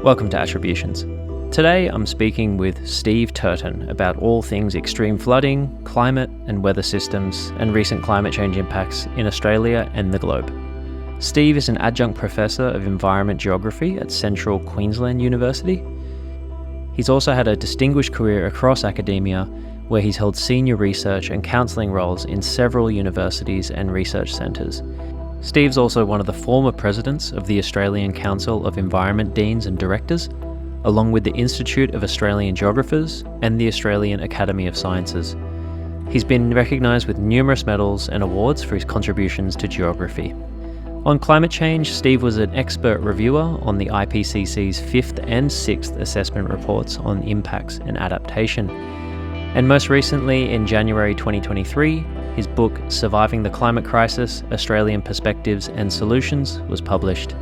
Welcome to Attributions. Today I'm speaking with Steve Turton about all things extreme flooding, climate and weather systems, and recent climate change impacts in Australia and the globe. Steve is an adjunct professor of environment geography at Central Queensland University. He's also had a distinguished career across academia, where he's held senior research and counselling roles in several universities and research centres. Steve's also one of the former presidents of the Australian Council of Environment Deans and Directors, along with the Institute of Australian Geographers and the Australian Academy of Sciences. He's been recognised with numerous medals and awards for his contributions to geography. On climate change, Steve was an expert reviewer on the IPCC's 5th and 6th assessment reports on impacts and adaptation. And most recently, in January 2023, his book, Surviving the Climate Crisis, Australian Perspectives and Solutions, was published.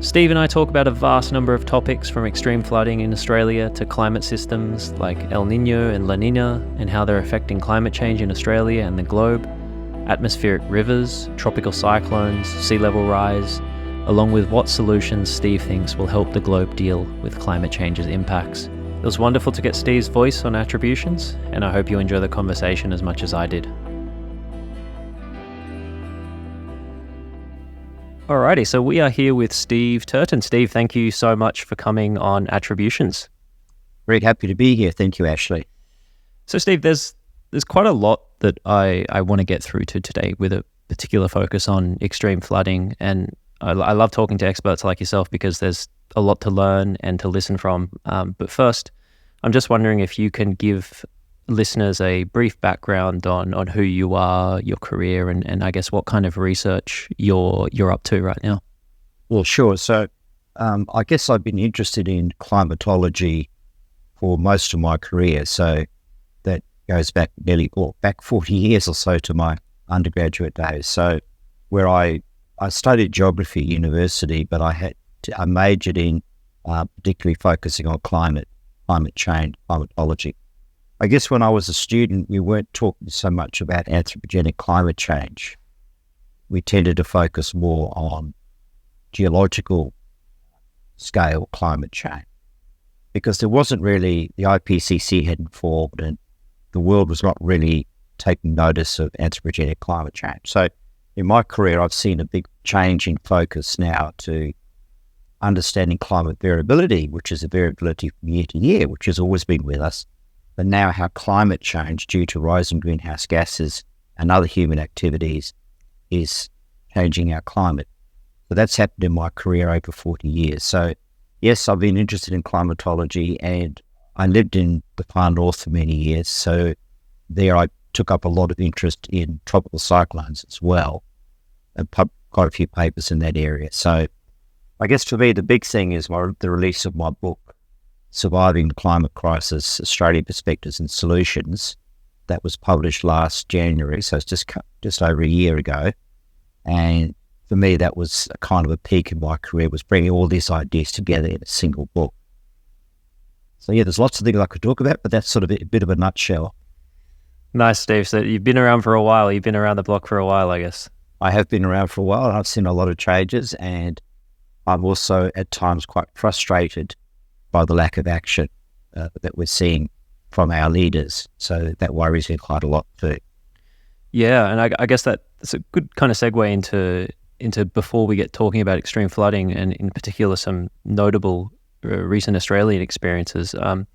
Steve and I talk about a vast number of topics, from extreme flooding in Australia to climate systems like El Niño and La Niña and how they're affecting climate change in Australia and the globe, atmospheric rivers, tropical cyclones, sea level rise, along with what solutions Steve thinks will help the globe deal with climate change's impacts. It was wonderful to get Steve's voice on Attributions, and I hope you enjoy the conversation as much as I did. Alrighty, so we are here with Steve Turton. Steve, thank you so much for coming on Attributions. Very happy to be here. Thank you, Ashley. So Steve, there's quite a lot that I want to get through to today, with a particular focus on extreme flooding. And I love talking to experts like yourself because there's a lot to learn and to listen from. But first, I'm just wondering if you can give listeners a brief background on who you are, your career, and I guess what kind of research you're up to right now. Well, sure. So I guess I've been interested in climatology for most of my career. So that goes back back 40 years or so to my undergraduate days. So where I studied geography at university, but I majored in particularly focusing on climate change, climatology. I guess when I was a student, we weren't talking so much about anthropogenic climate change. We tended to focus more on geological scale climate change, because there wasn't really, the IPCC hadn't formed and the world was not really taking notice of anthropogenic climate change. So in my career, I've seen a big change in focus now to understanding climate variability, which is a variability from year to year, which has always been with us. But now how climate change due to rising greenhouse gases and other human activities is changing our climate. So that's happened in my career over 40 years. So yes, I've been interested in climatology, and I lived in the far north for many years. So there I took up a lot of interest in tropical cyclones as well, and quite a few papers in that area. So I guess for me, the big thing is the release of my book, Surviving the Climate Crisis, Australian Perspectives and Solutions. That was published last January, so it's just over a year ago. And for me, that was a kind of a peak in my career, was bringing all these ideas together in a single book. So yeah, there's lots of things I could talk about, but that's sort of a bit of a nutshell. Nice, Steve. So you've been around for a while. You've been around the block for a while, I guess. I have been around for a while, and I've seen a lot of changes, and I'm also at times quite frustrated by the lack of action that we're seeing from our leaders. So that worries me quite a lot too. Yeah, and I guess that's a good kind of segue into before we get talking about extreme flooding, and in particular some notable recent Australian experiences. I'm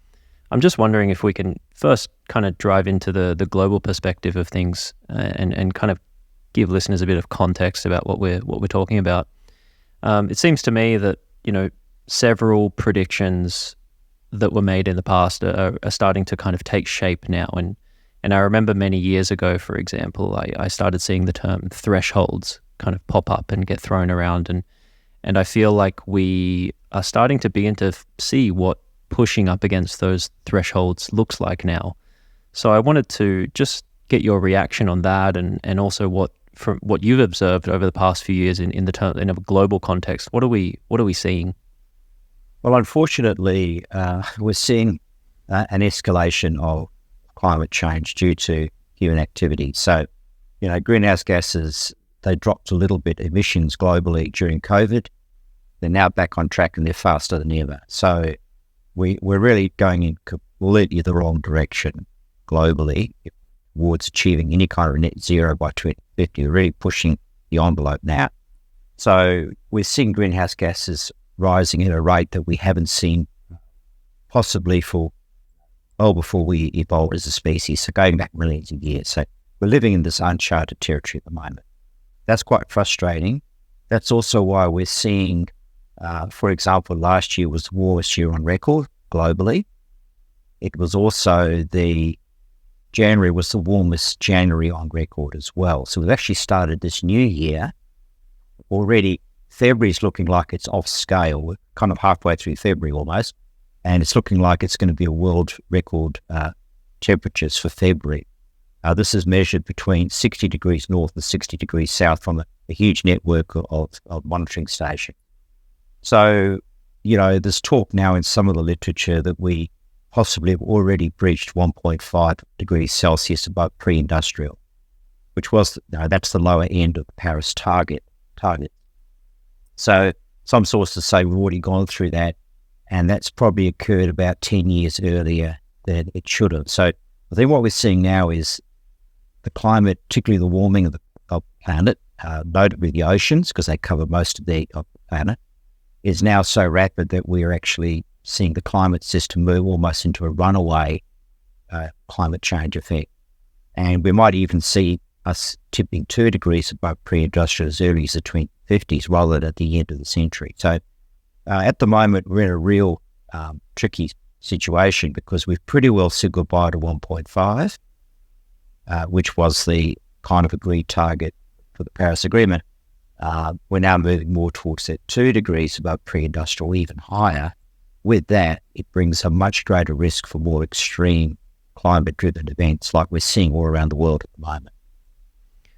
just wondering if we can first kind of drive into the global perspective of things, and kind of give listeners a bit of context about what we're talking about. It seems to me that, several predictions that were made in the past are starting to kind of take shape now. And I remember many years ago, for example, I started seeing the term thresholds kind of pop up and get thrown around. And I feel like we are starting to begin to see what pushing up against those thresholds looks like now. So I wanted to just get your reaction on that, and also from what you've observed over the past few years in a global context. What are we seeing? Well, unfortunately, we're seeing an escalation of climate change due to human activity. So, greenhouse gases, they dropped a little bit emissions globally during COVID. They're now back on track and they're faster than ever. So we're really going in completely the wrong direction globally towards achieving any kind of net zero by 2050. We're really pushing the envelope now. So we're seeing greenhouse gases rising at a rate that we haven't seen possibly before we evolved as a species, so going back millions of years. So we're living in this uncharted territory at the moment. That's quite frustrating. That's also why we're seeing, for example, last year was the warmest year on record globally. It was also January was the warmest January on record as well. So we've actually started this new year. Already February's looking like it's off scale. We're kind of halfway through February almost. And it's looking like it's going to be a world record temperatures for February. This is measured between 60 degrees north and 60 degrees south from a huge network of monitoring stations. So, there's talk now in some of the literature that we possibly have already breached 1.5 degrees Celsius above pre-industrial, which was, that's the lower end of the Paris target. So some sources say we've already gone through that, and that's probably occurred about 10 years earlier than it should have. So I think what we're seeing now is the climate, particularly the warming of the planet, notably the oceans, because they cover most of the planet, is now so rapid that we are actually seeing the climate system move almost into a runaway climate change effect. And we might even see us tipping 2 degrees above pre-industrial as early as the 2050s rather than at the end of the century. So at the moment, we're in a real tricky situation because we've pretty well said goodbye to 1.5, which was the kind of agreed target for the Paris Agreement. We're now moving more towards that 2 degrees above pre-industrial, even higher. With that, it brings a much greater risk for more extreme climate-driven events like we're seeing all around the world at the moment.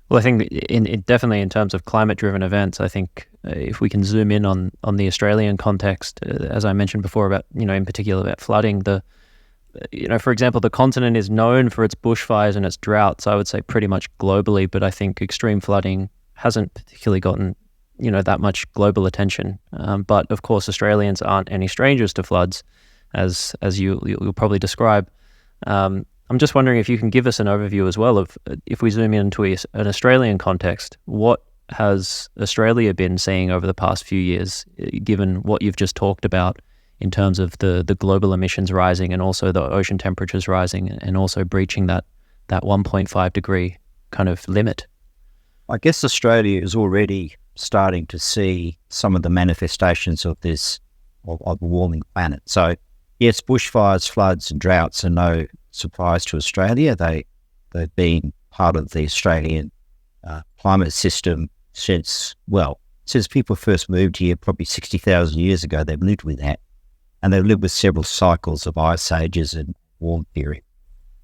Well, I think definitely in terms of climate-driven events, I think if we can zoom in on the Australian context, as I mentioned before about, in particular about flooding, for example, the continent is known for its bushfires and its droughts, I would say pretty much globally, but I think extreme flooding hasn't particularly gotten, that much global attention. But of course, Australians aren't any strangers to floods, as you'll probably describe. I'm just wondering if you can give us an overview as well of, if we zoom into an Australian context, what has Australia been seeing over the past few years, given what you've just talked about in terms of the global emissions rising and also the ocean temperatures rising and also breaching that 1.5 degree kind of limit? I guess Australia is already starting to see some of the manifestations of this, of a warming planet. So yes, bushfires, floods and droughts are no surprise to Australia. They've been part of the Australian climate system since people first moved here, probably 60,000 years ago. They've lived with that, and they've lived with several cycles of ice ages and warm period.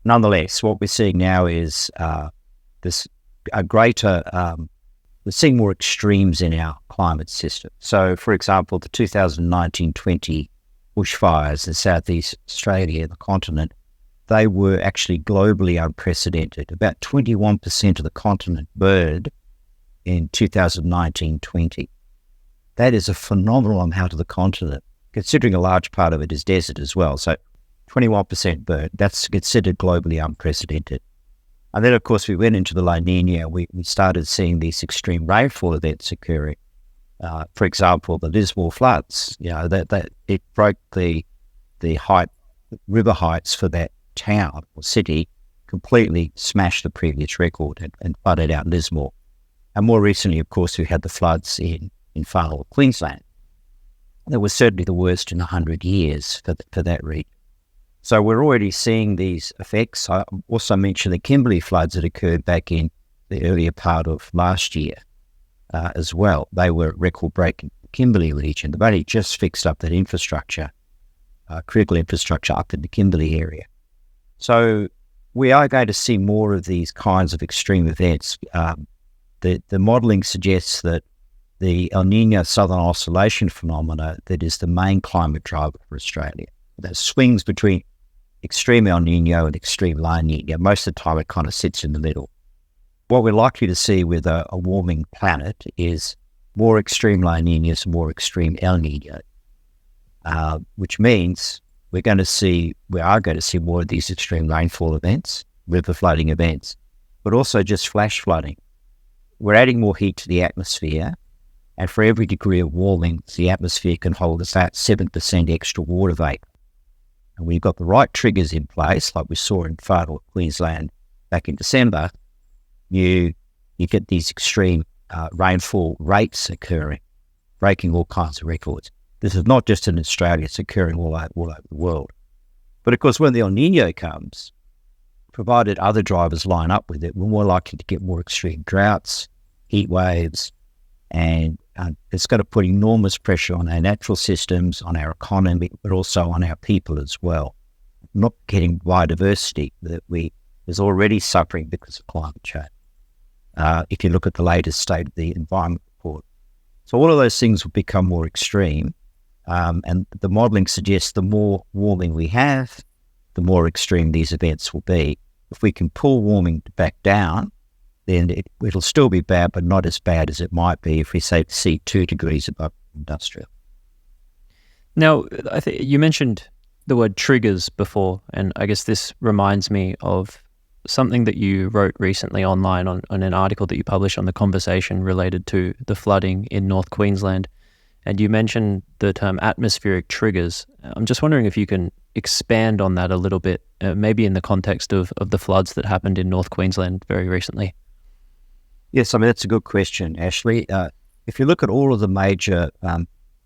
Nonetheless, what we're seeing now is we're seeing more extremes in our climate system. So, for example, the 2019-20 bushfires in Southeast Australia, the continent, they were actually globally unprecedented. About 21% of the continent burned in 2019-20. That is a phenomenal amount of the continent, considering a large part of it is desert as well. So 21% burned, that's considered globally unprecedented. And then, of course, we went into the La Nina. We started seeing these extreme rainfall events occurring. For example, the Lismore floods, that it broke the river heights for that town or city, completely smashed the previous record and flooded out Lismore. And more recently, of course, we had the floods in far north Queensland. That was certainly the worst in 100 years for that region. So we're already seeing these effects. I also mentioned the Kimberley floods that occurred back in the earlier part of last year as well. They were record-breaking Kimberley region. They've only just fixed up that infrastructure, critical infrastructure up in the Kimberley area. So we are going to see more of these kinds of extreme events. The modelling suggests that the El Nino Southern Oscillation phenomena that is the main climate driver for Australia. That swings between extreme El Nino and extreme La Nina. Most of the time it kind of sits in the middle. What we're likely to see with a warming planet is more extreme La Niñas, more extreme El Nino, which means we are going to see more of these extreme rainfall events, river flooding events, but also just flash flooding. We're adding more heat to the atmosphere, and for every degree of warming, the atmosphere can hold about 7% extra water vapor. And we've got the right triggers in place, like we saw in far north Queensland back in December, you get these extreme rainfall rates occurring, breaking all kinds of records. This is not just in Australia, it's occurring all over the world. But of course, when the El Nino comes, provided other drivers line up with it, we're more likely to get more extreme droughts, heat waves, and it's going to put enormous pressure on our natural systems, on our economy, but also on our people as well. Not getting biodiversity that is already suffering because of climate change. If you look at the latest state of the environment report. So all of those things will become more extreme. And the modelling suggests the more warming we have, the more extreme these events will be. If we can pull warming back down, then it'll still be bad, but not as bad as it might be if we see 2 degrees above industrial. Now, I think you mentioned the word triggers before, and I guess this reminds me of something that you wrote recently online on an article that you published on The Conversation related to the flooding in North Queensland. And you mentioned the term atmospheric triggers. I'm just wondering if you can expand on that a little bit, maybe in the context of the floods that happened in North Queensland very recently. Yes, I mean, that's a good question, Ashley. If you look at all of the major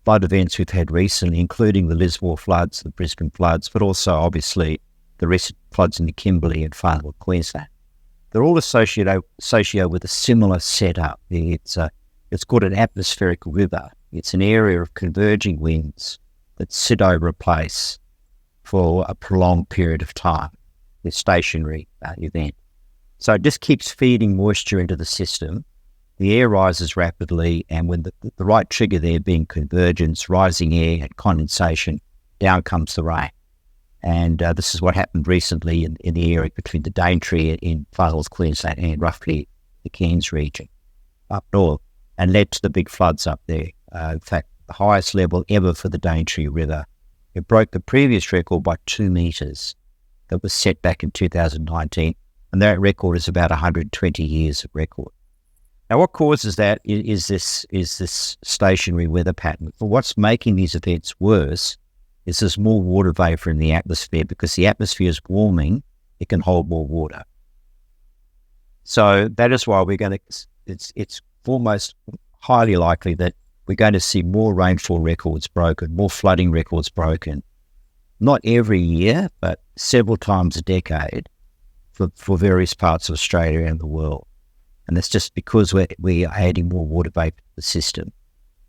flood events we've had recently, including the Lismore floods, the Brisbane floods, but also obviously the recent floods in the Kimberley and far north Queensland, they're all associated with a similar setup. It's called an atmospheric river. It's an area of converging winds that sit over a place for a prolonged period of time, a stationary event. So it just keeps feeding moisture into the system. The air rises rapidly, and when the right trigger there being convergence, rising air and condensation, down comes the rain. And this is what happened recently in the area between the Daintree in far north Queensland and roughly the Cairns region up north, and led to the big floods up there. In fact, the highest level ever for the Daintree River. It broke the previous record by 2 metres that was set back in 2019, and that record is about 120 years of record. Now, what causes that is this stationary weather pattern. But what's making these events worse is there's more water vapour in the atmosphere. Because the atmosphere is warming, it can hold more water. So that is why it's almost highly likely that we're going to see more rainfall records broken, more flooding records broken, not every year, but several times a decade for various parts of Australia and the world. And that's just because we are adding more water vapour to the system.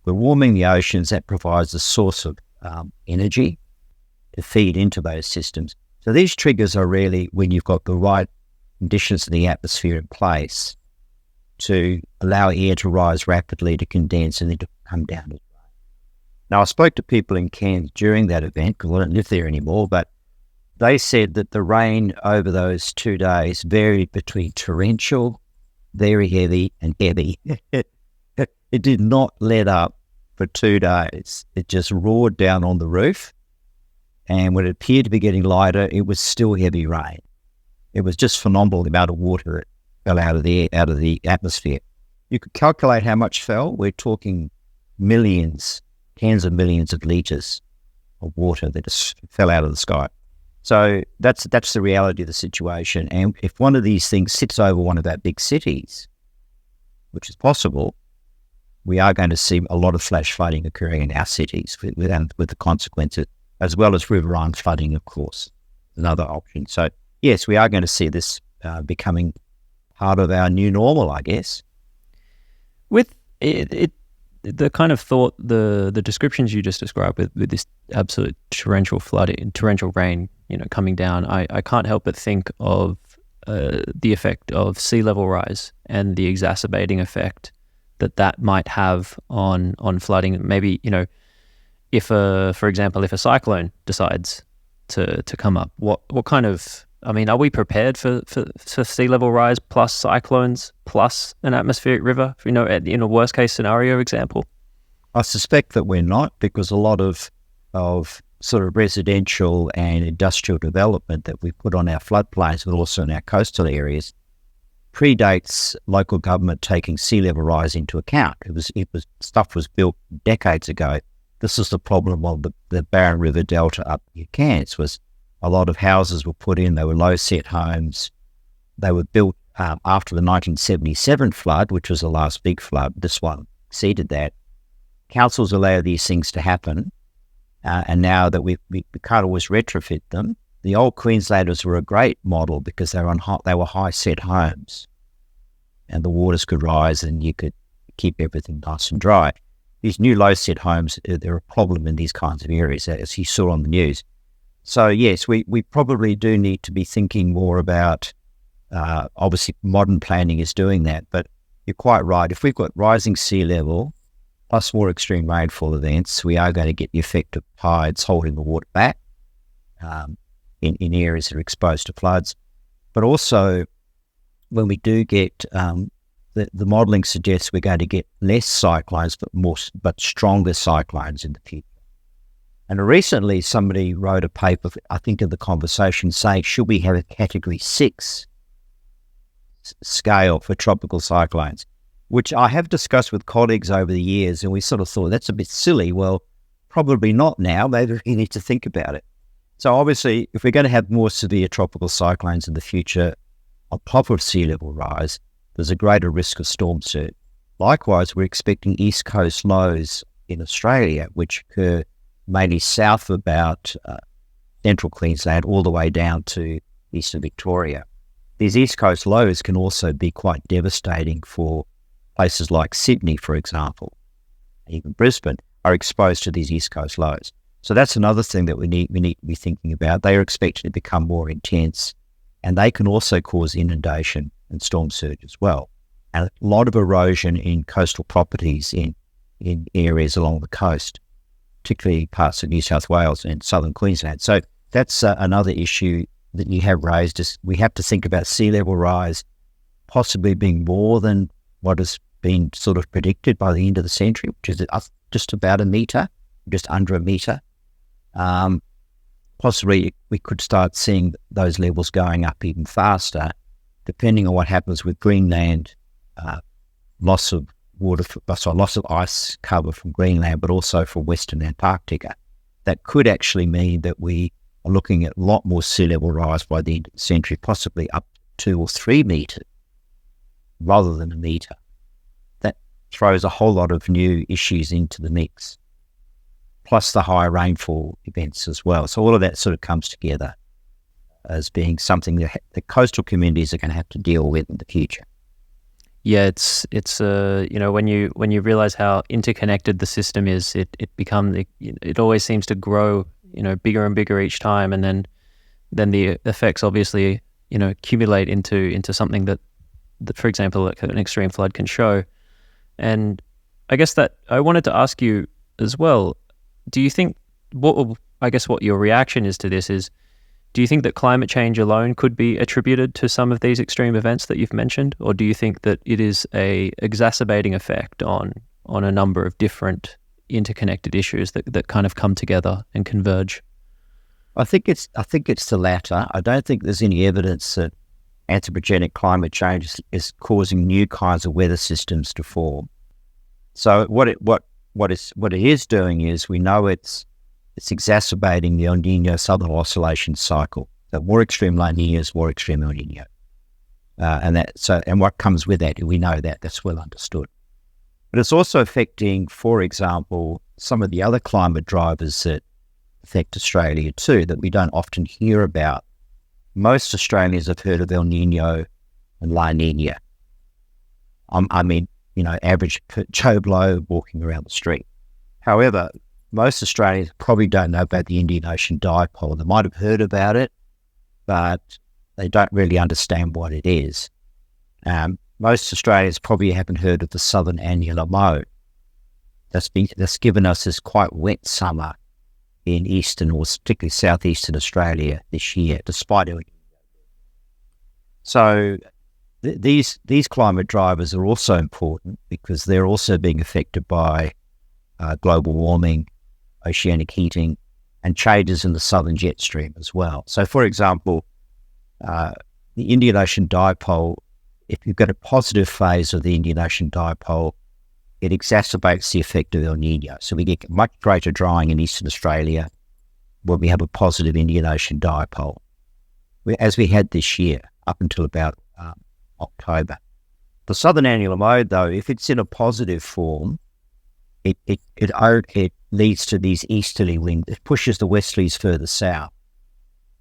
We're warming the oceans. That provides a source of energy to feed into those systems. So these triggers are really when you've got the right conditions in the atmosphere in place to allow air to rise rapidly, to condense, and then to come down. Now, I spoke to people in Cairns during that event, because I don't live there anymore, but they said that the rain over those 2 days varied between torrential, very heavy, and heavy. It did not let up for 2 days. It just roared down on the roof, and when it appeared to be getting lighter, it was still heavy rain. It was just phenomenal, the amount of water that fell out of the atmosphere. You could calculate how much fell. We're talking millions, tens of millions of litres of water that just fell out of the sky. So that's the reality of the situation. And if one of these things sits over one of our big cities, which is possible, we are going to see a lot of flash flooding occurring in our cities with the consequences, as well as riverine flooding, of course, another option. So yes, we are going to see this becoming part of our new normal, I guess. With it the kind of thought, the descriptions you just described with this absolute torrential flooding, torrential rain, coming down, I can't help but think of the effect of sea level rise and the exacerbating effect that might have on flooding. Maybe, for example, if a cyclone decides to come up, what kind of I mean, are we prepared for sea level rise plus cyclones plus an atmospheric river, in a worst case scenario example? I suspect that we're not, because a lot of sort of residential and industrial development that we put on our floodplains, but also in our coastal areas, predates local government taking sea level rise into account. Stuff was built decades ago. This is the problem of the Barron River Delta up near Cairns, was a lot of houses were put in. They were low-set homes. They were built after the 1977 flood, which was the last big flood. This one exceeded that. Councils allow these things to happen, and now that we can't always retrofit them. The old Queenslanders were a great model because they were high-set homes, and the waters could rise and you could keep everything nice and dry. These new low-set homes, they're a problem in these kinds of areas, as you saw on the news. So yes, we probably do need to be thinking more about, obviously modern planning is doing that, but you're quite right. If we've got rising sea level plus more extreme rainfall events, we are going to get the effect of tides holding the water back in areas that are exposed to floods. But also, when we do get, the modelling suggests we're going to get less cyclones, but stronger cyclones in the future. And recently, somebody wrote a paper, I think, in The Conversation, saying, should we have a Category 6 scale for tropical cyclones? Which I have discussed with colleagues over the years, and we sort of thought, that's a bit silly. Well, probably not now. Maybe we need to think about it. So obviously, if we're going to have more severe tropical cyclones in the future, on top of sea level rise, there's a greater risk of storm surge. Likewise, we're expecting east coast lows in Australia, which occur mainly south of about Central Queensland all the way down to eastern Victoria. These east coast lows can also be quite devastating for places like Sydney, for example. Even Brisbane are exposed to these east coast lows. So that's another thing that we need to be thinking about. They are expected to become more intense, and they can also cause inundation and storm surge as well. And a lot of erosion in coastal properties in areas along the coast, particularly parts of New South Wales and southern Queensland. So that's another issue that you have raised, is we have to think about sea level rise possibly being more than what has been sort of predicted by the end of the century, which is just about a metre, just under a metre. Possibly we could start seeing those levels going up even faster, depending on what happens with Greenland, loss of ice cover from Greenland, but also from Western Antarctica. That could actually mean that we are looking at a lot more sea level rise by the end of the century, possibly up to 2 or 3 metres rather than a metre. That throws a whole lot of new issues into the mix, plus the high rainfall events as well. So all of that sort of comes together as being something that the coastal communities are going to have to deal with in the future. Yeah, it's when you realize how interconnected the system is, it always seems to grow, bigger and bigger each time, and then the effects obviously accumulate into something that for example, like an extreme flood can show. And I guess that I wanted to ask you as well, do you think what your reaction is to this is, do you think that climate change alone could be attributed to some of these extreme events that you've mentioned? Or do you think that it is a exacerbating effect on a number of different interconnected issues that kind of come together and converge? I think it's the latter. I don't think there's any evidence that anthropogenic climate change is causing new kinds of weather systems to form. So what it is doing is, we know it's exacerbating the El Niño southern oscillation cycle. So more extreme La Niñas, more extreme El Niño. And what comes with that, we know that's well understood. But it's also affecting, for example, some of the other climate drivers that affect Australia too, that we don't often hear about. Most Australians have heard of El Niño and La Niña. Average Joe Blow walking around the street. However, most Australians probably don't know about the Indian Ocean dipole. They might have heard about it, but they don't really understand what it is. Most Australians probably haven't heard of the Southern Annular Mode. That's given us this quite wet summer in eastern, or particularly southeastern Australia this year, despite everything. So these climate drivers are also important because they're also being affected by global warming, oceanic heating, and changes in the southern jet stream as well. So, for example, the Indian Ocean dipole, if you've got a positive phase of the Indian Ocean dipole, it exacerbates the effect of El Nino. So we get much greater drying in Eastern Australia when we have a positive Indian Ocean dipole, as we had this year up until about October. The southern annular mode, though, if it's in a positive form, it leads to these easterly winds. It pushes the westerlies further south.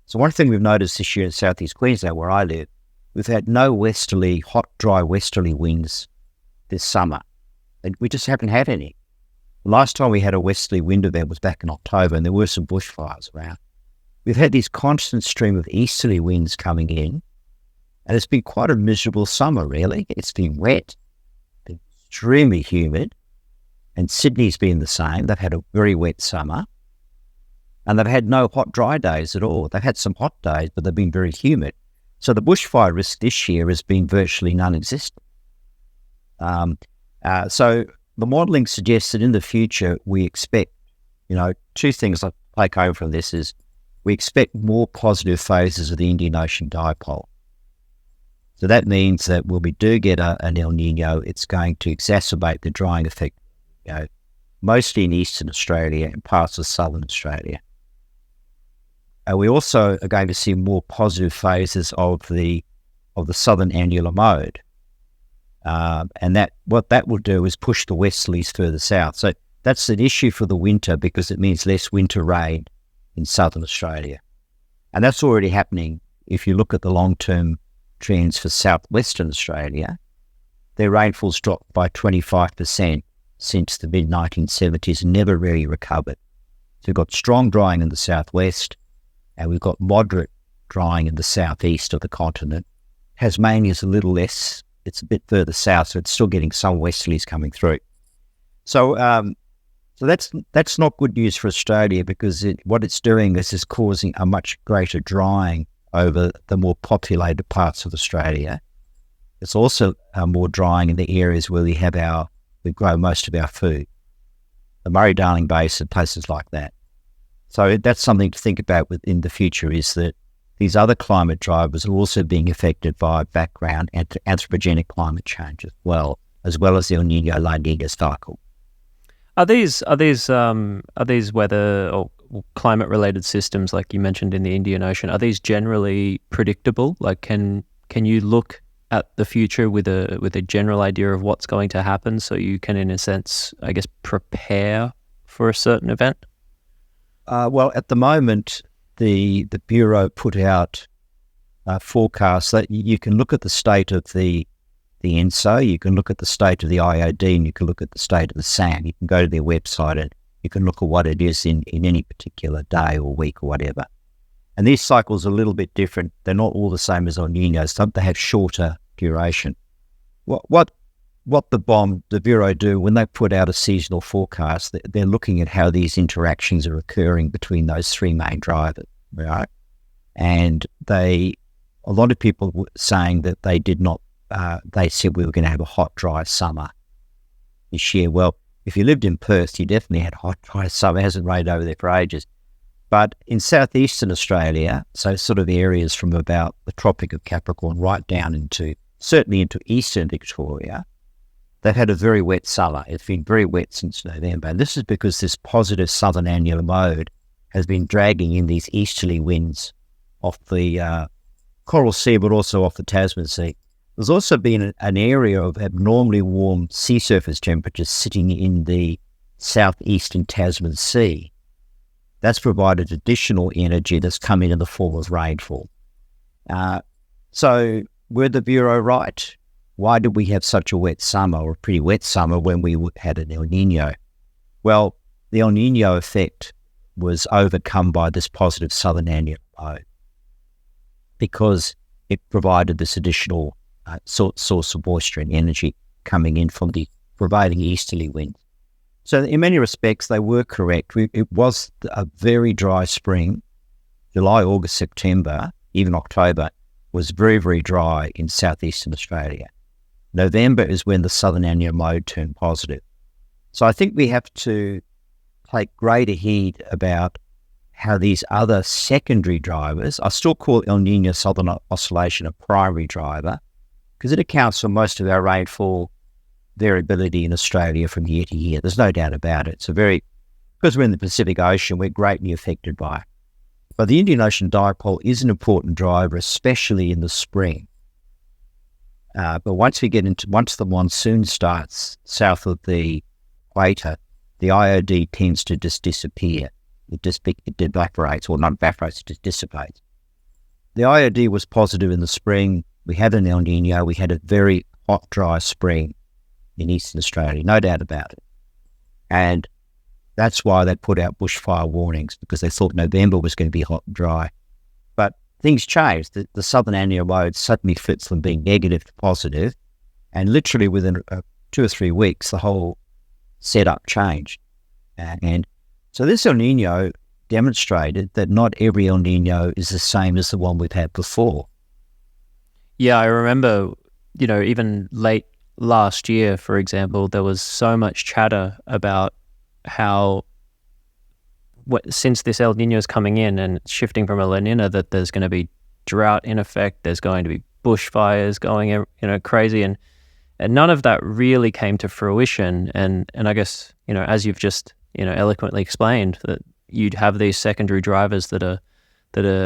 So one thing we've noticed this year in southeast Queensland, where I live, we've had no westerly, hot, dry westerly winds this summer. And we just haven't had any. Last time we had a westerly wind event was back in October, and there were some bushfires around. We've had this constant stream of easterly winds coming in, and it's been quite a miserable summer, really. It's been wet, been extremely humid, and Sydney's been the same. They've had a very wet summer, and they've had no hot, dry days at all. They've had some hot days, but they've been very humid. So the bushfire risk this year has been virtually non-existent. So the modelling suggests that in the future we expect, two things I take home from this is we expect more positive phases of the Indian Ocean dipole. So that means that when we do get an El Nino, it's going to exacerbate the drying effect, mostly in Eastern Australia and parts of Southern Australia. We also are going to see more positive phases of the southern annular mode. And what that will do is push the westerlies further south. So that's an issue for the winter because it means less winter rain in southern Australia. And that's already happening. If you look at the long-term trends for southwestern Australia, their rainfall's dropped by 25% since the mid-1970s and never really recovered. So we've got strong drying in the southwest, and we've got moderate drying in the southeast of the continent. Tasmania's a little less. It's a bit further south, so it's still getting some westerlies coming through. So that's not good news for Australia because what it's doing is causing a much greater drying over the more populated parts of Australia. It's also more drying in the areas where we grow most of our food, the Murray-Darling Basin, places like that. So that's something to think about in the future is that these other climate drivers are also being affected by background anthropogenic climate change as well as the El Nino La Nina cycle. Are these weather or climate related systems like you mentioned in the Indian Ocean? Are these generally predictable? Like, can you look at the future with a general idea of what's going to happen, so you can, in a sense, I guess, prepare for a certain event? Well, at the moment, the Bureau put out forecasts that you can look at the state of the ENSO, you can look at the state of the IOD, and you can look at the state of the SAM. You can go to their website and you can look at what it is in any particular day or week or whatever. And these cycles are a little bit different. They're not all the same as El Ninos. They have shorter duration. What the Bureau do when they put out a seasonal forecast, they're looking at how these interactions are occurring between those three main drivers, right? And a lot of people were saying that they did not. They said we were going to have a hot, dry summer this year. Well, if you lived in Perth, you definitely had hot, dry summer. It hasn't rained over there for ages. But in southeastern Australia, so sort of areas from about the Tropic of Capricorn right down certainly into eastern Victoria, they've had a very wet summer. It's been very wet since November. And this is because this positive southern annular mode has been dragging in these easterly winds off the Coral Sea, but also off the Tasman Sea. There's also been an area of abnormally warm sea surface temperatures sitting in the southeastern Tasman Sea. That's provided additional energy that's come in the form of rainfall. So were the Bureau right? Why did we have such a wet summer, or a pretty wet summer, when we had an El Nino? Well, the El Nino effect was overcome by this positive southern annular mode because it provided this additional source of moisture and energy coming in from the providing easterly winds. So in many respects, they were correct. It was a very dry spring. July, August, September, even October, was very, very dry in southeastern Australia. November is when the southern El Nino mode turned positive. So I think we have to take greater heed about how these other secondary drivers, I still call El Nino Southern Oscillation a primary driver, because it accounts for most of our rainfall variability in Australia from year to year. There's no doubt about it. Because we're in the Pacific Ocean, we're greatly affected by it. But the Indian Ocean dipole is an important driver, especially in the spring. But once the monsoon starts south of the equator, the IOD tends to just disappear. It evaporates, or not evaporates, it just dissipates. The IOD was positive in the spring. We had an El Nino. We had a very hot, dry spring in eastern Australia, no doubt about it. And that's why they put out bushfire warnings, because they thought November was going to be hot and dry. But things changed. The southern El Nino mode suddenly flips from being negative to positive, and literally within 2 or 3 weeks, the whole setup changed. And so this El Nino demonstrated that not every El Nino is the same as the one we've had before. Yeah, I remember, even late last year, for example, there was so much chatter about how since this El Nino is coming in and shifting from a La Nina, that there's going to be drought in effect, there's going to be bushfires going, crazy, and none of that really came to fruition. And I guess, as you've just, eloquently explained, that you'd have these secondary drivers that are,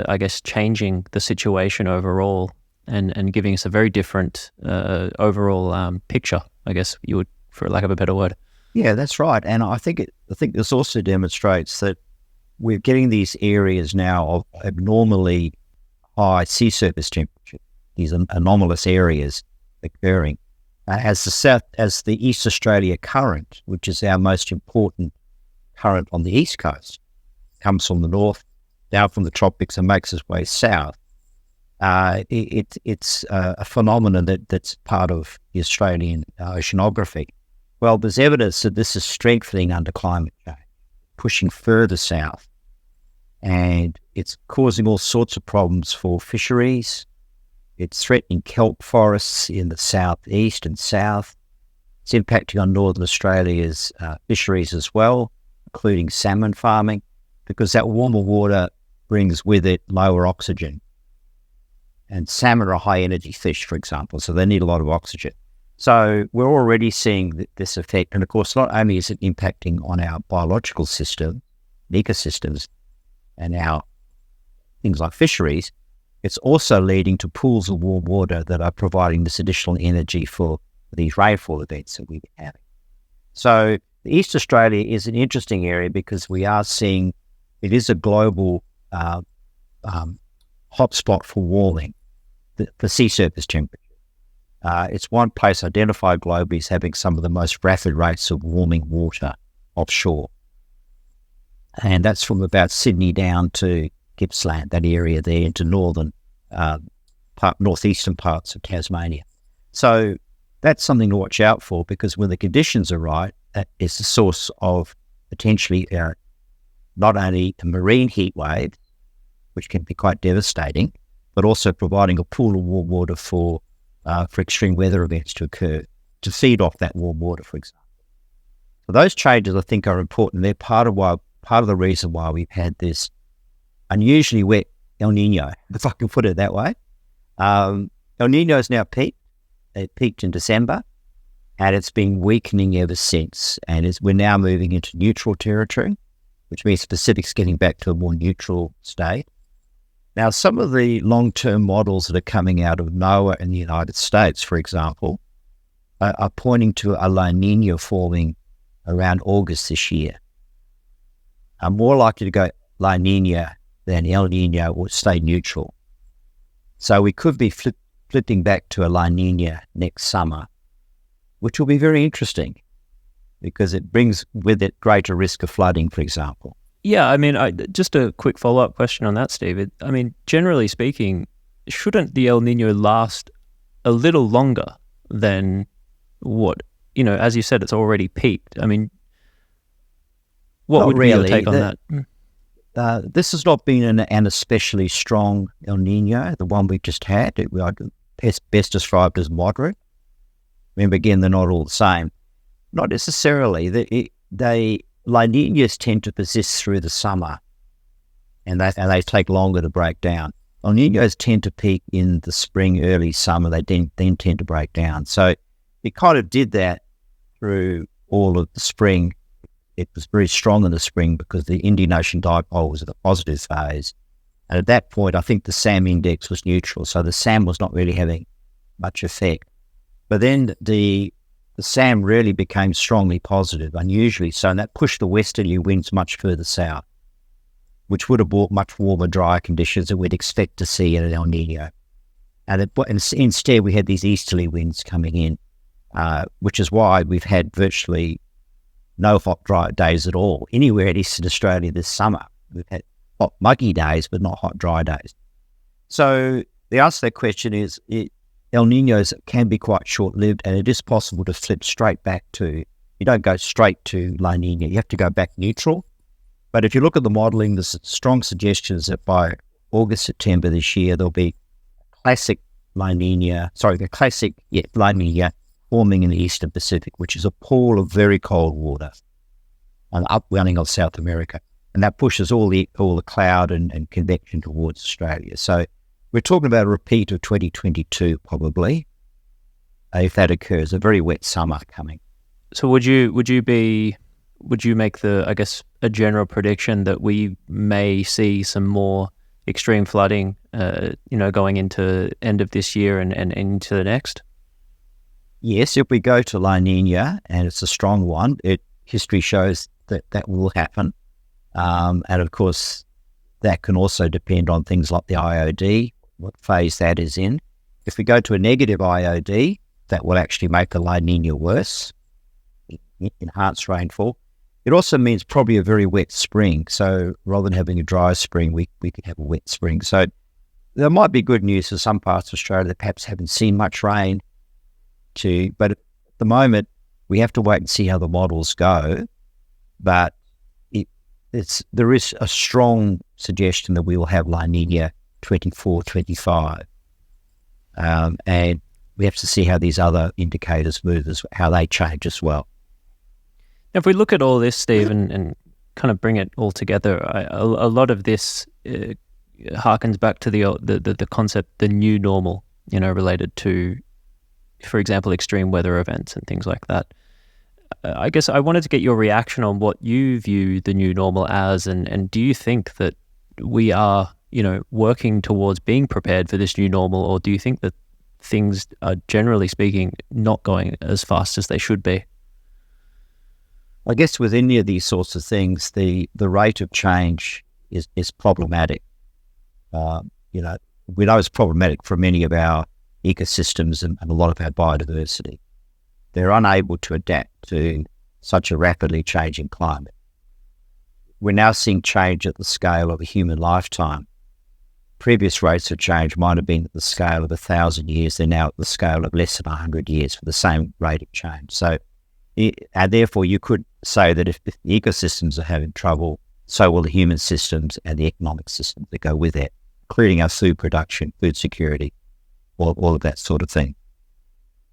I guess, changing the situation overall and giving us a very different overall picture, I guess you would, for lack of a better word. Yeah, that's right. And I think this also demonstrates that we're getting these areas now of abnormally high sea surface temperature, these anomalous areas occurring. As the East Australia current, which is our most important current on the east coast, comes from the north, down from the tropics and makes its way south, it's a phenomenon that's part of the Australian oceanography. Well, there's evidence that this is strengthening under climate change, pushing further south, and it's causing all sorts of problems for fisheries. It's threatening kelp forests in the southeast and south. It's impacting on northern Australia's fisheries as well, including salmon farming, because that warmer water brings with it lower oxygen. And salmon are a high-energy fish, for example, so they need a lot of oxygen. So we're already seeing this effect. And of course, not only is it impacting on our biological system, ecosystems, and our things like fisheries, it's also leading to pools of warm water that are providing this additional energy for these rainfall events that we've been having. So East Australia is an interesting area because we are seeing it is a global hotspot for warming, for sea surface temperature. It's one place identified globally as having some of the most rapid rates of warming water offshore. And that's from about Sydney down to Gippsland, that area there, into northeastern parts of Tasmania. So that's something to watch out for, because when the conditions are right, that is the source of potentially not only a marine heat wave, which can be quite devastating, but also providing a pool of warm water for extreme weather events to occur, to feed off that warm water, for example. So those changes, I think, are important. They're part of the reason why we've had this unusually wet El Nino, if I can put it that way. El Nino has now peaked. It peaked in December, and it's been weakening ever since. And we're now moving into neutral territory, which means the Pacific's getting back to a more neutral state. Now, some of the long-term models that are coming out of NOAA in the United States, for example, are pointing to a La Nina forming around August this year. I'm more likely to go La Nina than El Nino or stay neutral. So we could be flipping back to a La Nina next summer, which will be very interesting because it brings with it greater risk of flooding, for example. Yeah, I mean, just a quick follow-up question on that, Steve. I mean, generally speaking, shouldn't the El Nino last a little longer than what, as you said, it's already peaked? I mean, what would be your take on that? This has not been an especially strong El Nino, the one we've just had. Best described as moderate. Remember, again, they're not all the same. Not necessarily. La Ninas tend to persist through the summer, and they take longer to break down. El Ninos tend to peak in the spring, early summer. They then tend to break down. So it kind of did that through all of the spring. It was very strong in the spring because the Indian Ocean dipole was at a positive phase. And at that point, I think the SAM index was neutral. So the SAM was not really having much effect. But then the SAM really became strongly positive, unusually so, and that pushed the westerly winds much further south, which would have brought much warmer, drier conditions that we'd expect to see in an El Nino. And instead, we had these easterly winds coming in, which is why we've had virtually no hot, dry days at all anywhere in Eastern Australia this summer. We've had hot, muggy days, but not hot, dry days. So the answer to that question is El Ninos can be quite short-lived, and it is possible to flip straight back to, you don't go straight to La Nina, you have to go back neutral. But if you look at the modelling, there's strong suggestions that by August, September this year, there'll be classic La Nina forming in the Eastern Pacific, which is a pool of very cold water, an upwelling of South America. And that pushes all the cloud and convection towards Australia. So we're talking about a repeat of 2022, probably, if that occurs, a very wet summer coming. So would you make a general prediction that we may see some more extreme flooding, going into end of this year and into the next? Yes, if we go to La Nina, and it's a strong one, history shows that will happen. And of course, that can also depend on things like the IOD, what phase that is in. If we go to a negative IOD, that will actually make the La Nina worse, enhance rainfall. It also means probably a very wet spring. So rather than having a dry spring, we could have a wet spring. So there might be good news for some parts of Australia that perhaps haven't seen much rain. But at the moment, we have to wait and see how the models go. But there is a strong suggestion that we will have La Nina 24, 25. And we have to see how these other indicators move, how they change as well. If we look at all this, Steve, and kind of bring it all together, a lot of this harkens back to the concept, the new normal, related to, for example, extreme weather events and things like that. I guess I wanted to get your reaction on what you view the new normal as, and do you think that we are, working towards being prepared for this new normal, or do you think that things are, generally speaking, not going as fast as they should be? I guess with any of these sorts of things, the rate of change is problematic. We know it's problematic for many of our ecosystems and a lot of our biodiversity. They're unable to adapt to such a rapidly changing climate. We're now seeing change at the scale of a human lifetime. Previous rates of change might have been at the scale of 1,000 years. They're now at the scale of less than 100 years for the same rate of change. So, and therefore, you could say that if the ecosystems are having trouble, so will the human systems and the economic systems that go with it, including our food production, food security, all of that sort of thing.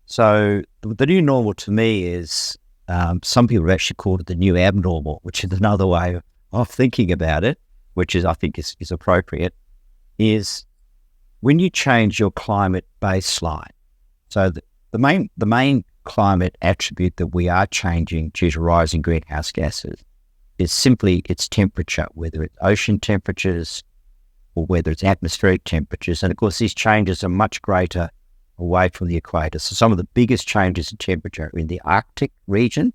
So the new normal to me is, some people have actually called it the new abnormal, which is another way of thinking about it, which is, I think, is appropriate, is when you change your climate baseline. So the main climate attribute that we are changing due to rising greenhouse gases is simply its temperature, whether it's ocean temperatures or whether it's atmospheric temperatures. And of course, these changes are much greater away from the equator. So some of the biggest changes in temperature are in the Arctic region,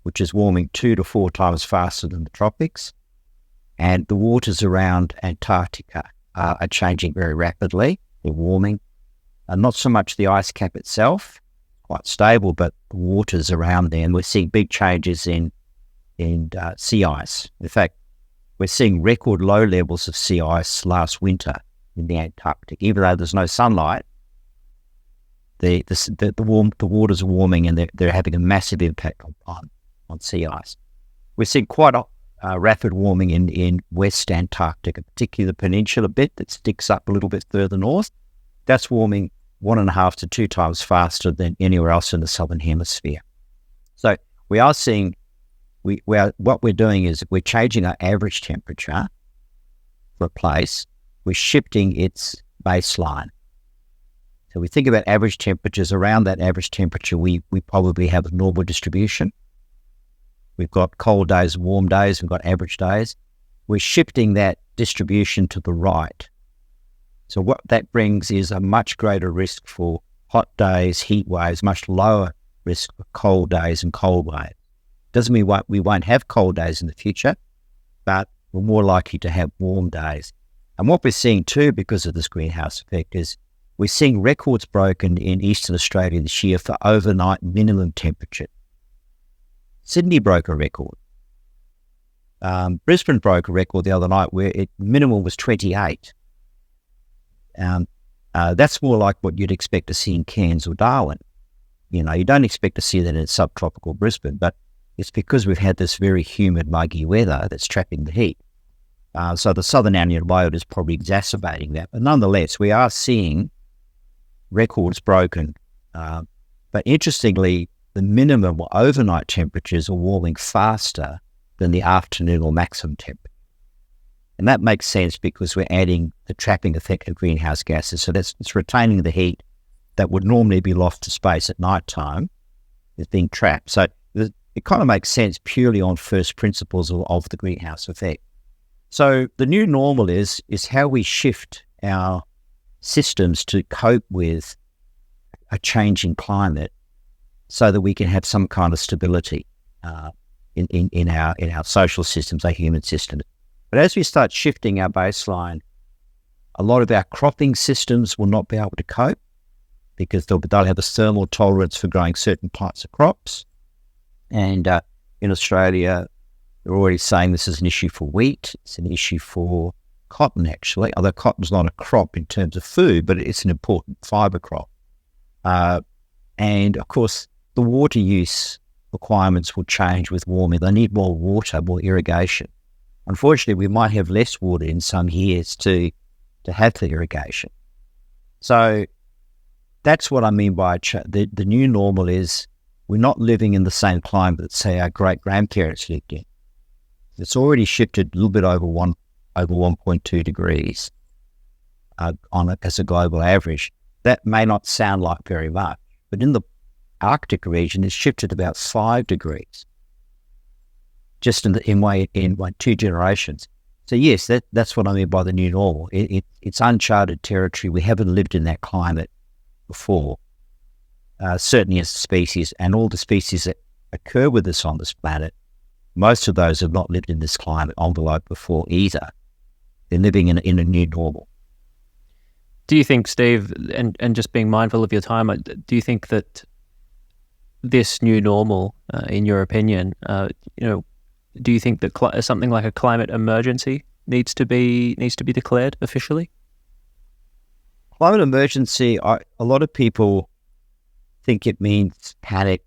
which is warming 2 to 4 times faster than the tropics. And the waters around Antarctica are changing very rapidly. They're warming. Not so much the ice cap itself, quite stable, but the waters around there. And we're seeing big changes in sea ice. In fact, we're seeing record low levels of sea ice last winter in the Antarctic. Even though there's no sunlight, the waters are warming, and they're having a massive impact on sea ice. We're seeing quite rapid warming in West Antarctica, particularly the peninsula bit that sticks up a little bit further north. That's warming 1.5 to 2 times faster than anywhere else in the southern hemisphere. So we are seeing, what we're doing is we're changing our average temperature for a place. We're shifting its baseline. So we think about average temperatures. Around that average temperature, we probably have a normal distribution. We've got cold days, warm days, we've got average days. We're shifting that distribution to the right. So what that brings is a much greater risk for hot days, heat waves, much lower risk for cold days and cold waves. Doesn't mean we won't have cold days in the future, but we're more likely to have warm days. And what we're seeing too, because of this greenhouse effect, is we're seeing records broken in Eastern Australia this year for overnight minimum temperature. Sydney broke a record. Brisbane broke a record the other night where minimum was 28. That's more like what you'd expect to see in Cairns or Darwin. You don't expect to see that in subtropical Brisbane, but it's because we've had this very humid, muggy weather that's trapping the heat. So the southern annual load is probably exacerbating that. But nonetheless, we are seeing records broken. But interestingly, the minimum or overnight temperatures are warming faster than the afternoon or maximum temperature. And that makes sense because we're adding the trapping effect of greenhouse gases. So it's retaining the heat that would normally be lost to space at night time is being trapped. So it kind of makes sense purely on first principles of the greenhouse effect. So the new normal is how we shift our systems to cope with a changing climate so that we can have some kind of stability in our social systems, our human systems. But as we start shifting our baseline, a lot of our cropping systems will not be able to cope because they'll have a thermal tolerance for growing certain types of crops. And in Australia, they're already saying this is an issue for wheat. It's an issue for cotton, actually, although cotton's not a crop in terms of food, but it's an important fibre crop. And, of course, the water use requirements will change with warming. They need more water, more irrigation. Unfortunately, we might have less water in some years to have the irrigation. So that's what I mean by the new normal is we're not living in the same climate that, say, our great-grandparents lived in. It's already shifted a little bit over 1.2 degrees as a global average. That may not sound like very much, but in the Arctic region, it's shifted about 5 degrees, just in 2 generations. So yes, that's what I mean by the new normal. It's uncharted territory. We haven't lived in that climate before, certainly as a species, and all the species that occur with us on this planet, most of those have not lived in this climate envelope before either. They're living in a new normal. Do you think, Steve, and just being mindful of your time, do you think that this new normal, in your opinion, do you think that something like a climate emergency needs to be declared officially? Climate emergency, a lot of people think it means panic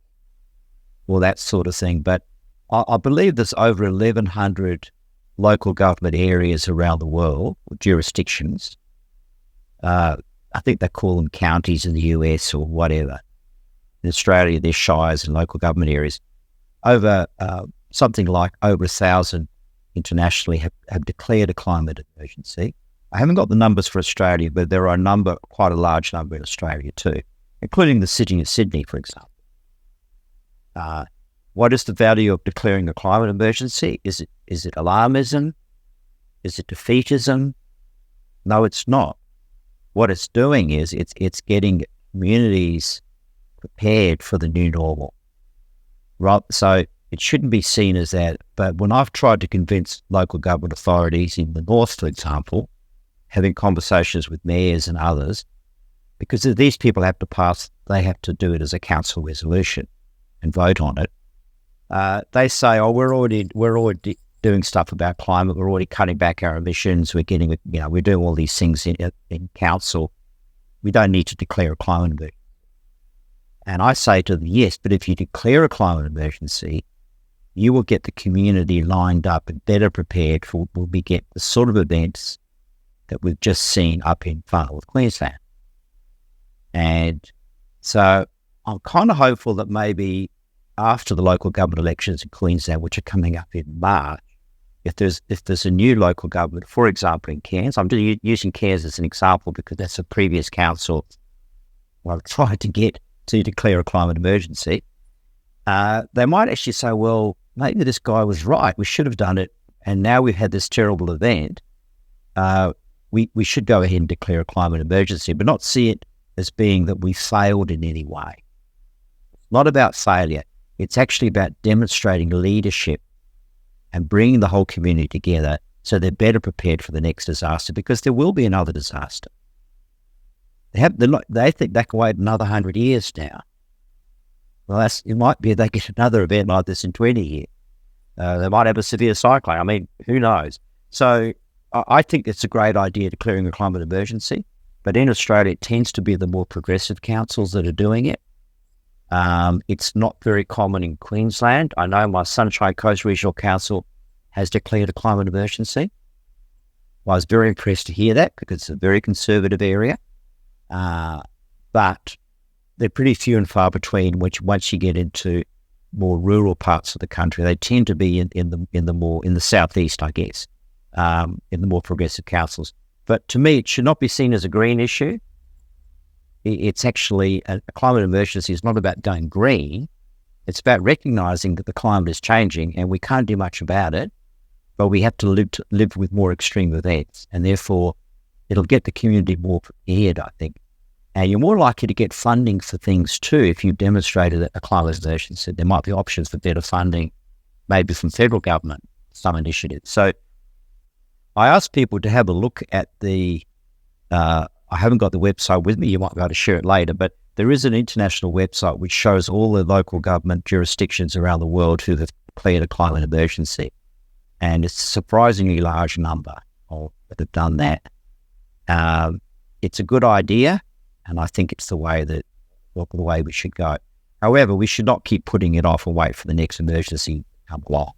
or that sort of thing, but I believe there's over 1,100 local government areas around the world, or jurisdictions. I think they call them counties in the US or whatever. In Australia, there's shires and local government areas. Something like over 1,000 internationally have declared a climate emergency. I haven't got the numbers for Australia, but there are quite a large number in Australia too, including the city of Sydney, for example. What is the value of declaring a climate emergency? Is it alarmism? Is it defeatism? No, it's not. What it's doing is it's getting communities prepared for the new normal. Right? So it shouldn't be seen as that. But when I've tried to convince local government authorities in the north, for example, having conversations with mayors and others, because these people have to do it as a council resolution and vote on it. They say, we're already doing stuff about climate. We're already cutting back our emissions. We're doing all these things in council. We don't need to declare a climate emergency. And I say to them, yes, but if you declare a climate emergency, you will get the community lined up and better prepared for when we get the sort of events that we've just seen up in Far North Queensland. And so I'm kind of hopeful that maybe after the local government elections in Queensland, which are coming up in March, if there's a new local government, for example, in Cairns, I'm just using Cairns as an example because that's a previous council I've tried to get to declare a climate emergency, they might actually say, well, maybe this guy was right. We should have done it. And now we've had this terrible event. We should go ahead and declare a climate emergency, but not see it as being that we failed in any way. It's not about failure. It's actually about demonstrating leadership and bringing the whole community together so they're better prepared for the next disaster, because there will be another disaster. They think they can wait another 100 years now. Well, it might be they get another event like this in 20 years. They might have a severe cyclone. I mean, who knows? So I think it's a great idea declaring a climate emergency. But in Australia, it tends to be the more progressive councils that are doing it. It's not very common in Queensland. I know my Sunshine Coast Regional Council has declared a climate emergency. I was very impressed to hear that because it's a very conservative area. But they're pretty few and far between, which once you get into more rural parts of the country, they tend to be in the southeast, I guess, in the more progressive councils. But to me, it should not be seen as a green issue. It's actually a climate emergency is not about going green. It's about recognizing that the climate is changing and we can't do much about it, but we have to live with more extreme events. And therefore, it'll get the community more prepared, I think. And you're more likely to get funding for things too if you've demonstrated a climate emergency. There might be options for better funding, maybe from federal government, some initiatives. So I ask people to have a look at I haven't got the website with me, you might be able to share it later, but there is an international website which shows all the local government jurisdictions around the world who have declared a climate emergency. And it's a surprisingly large number that have done that. It's a good idea, and I think it's the way we should go. However, we should not keep putting it off and wait for the next emergency to come along.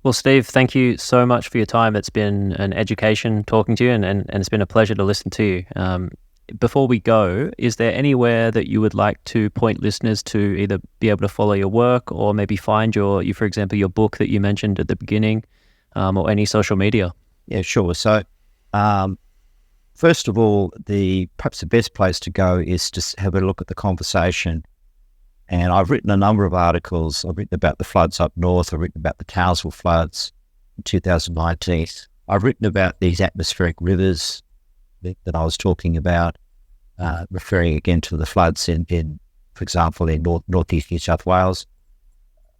Well, Steve, thank you so much for your time. It's been an education talking to you, and it's been a pleasure to listen to you. Before we go, is there anywhere that you would like to point listeners to either be able to follow your work or maybe find for example, your book that you mentioned at the beginning, or any social media? Yeah, sure. So, first of all, perhaps the best place to go is to have a look at the conversation. And I've written a number of articles. I've written about the floods up north. I've written about the Townsville floods in 2019. I've written about these atmospheric rivers that I was talking about, referring again to the floods in for example, in northeast New South Wales.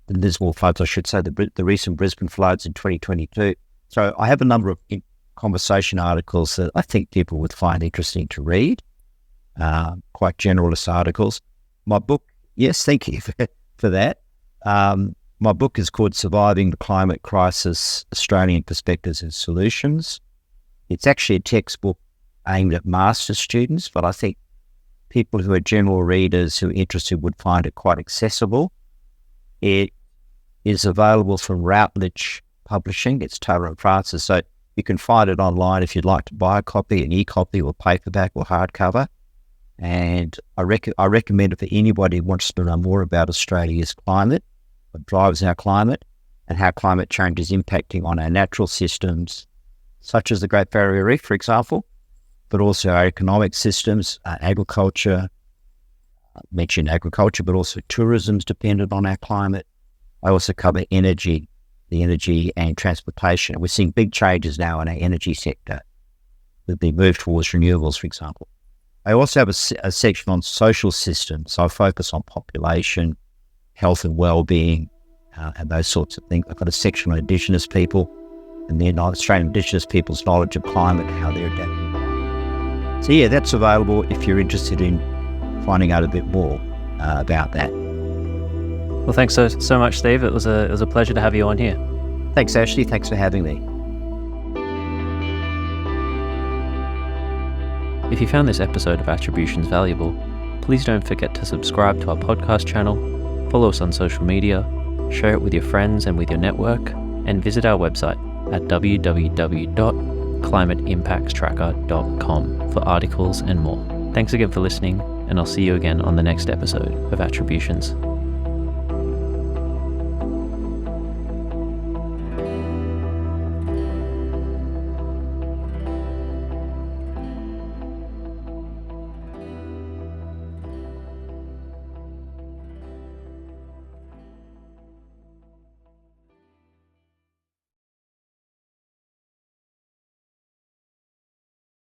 The Lismore floods, I should say, the recent Brisbane floods in 2022. So I have a number of conversation articles that I think people would find interesting to read, quite generalist articles. My book, yes, thank you for that. My book is called Surviving the Climate Crisis, Australian Perspectives and Solutions. It's actually a textbook aimed at master's students, but I think people who are general readers who are interested would find it quite accessible. It is available from Routledge Publishing. It's Taylor and Francis, so you can find it online if you'd like to buy a copy, an e-copy or paperback or hardcover. And I recommend it for anybody who wants to know more about Australia's climate, what drives our climate, and how climate change is impacting on our natural systems, such as the Great Barrier Reef, for example, but also our economic systems, agriculture. I mentioned agriculture, but also tourism's dependent on our climate. I also cover the energy and transportation. We're seeing big changes now in our energy sector with the move towards renewables, for example. I also have a section on social systems, so I focus on population, health and well-being, and those sorts of things. I've got a section on Indigenous people and then Australian Indigenous people's knowledge of climate and how they're adapting. So yeah, that's available if you're interested in finding out a bit more about that. Well, thanks so much, Steve. It was a pleasure to have you on here. Thanks, Ashley. Thanks for having me. If you found this episode of Attributions valuable, please don't forget to subscribe to our podcast channel, follow us on social media, share it with your friends and with your network, and visit our website at www.climateimpactstracker.com for articles and more. Thanks again for listening, and I'll see you again on the next episode of Attributions.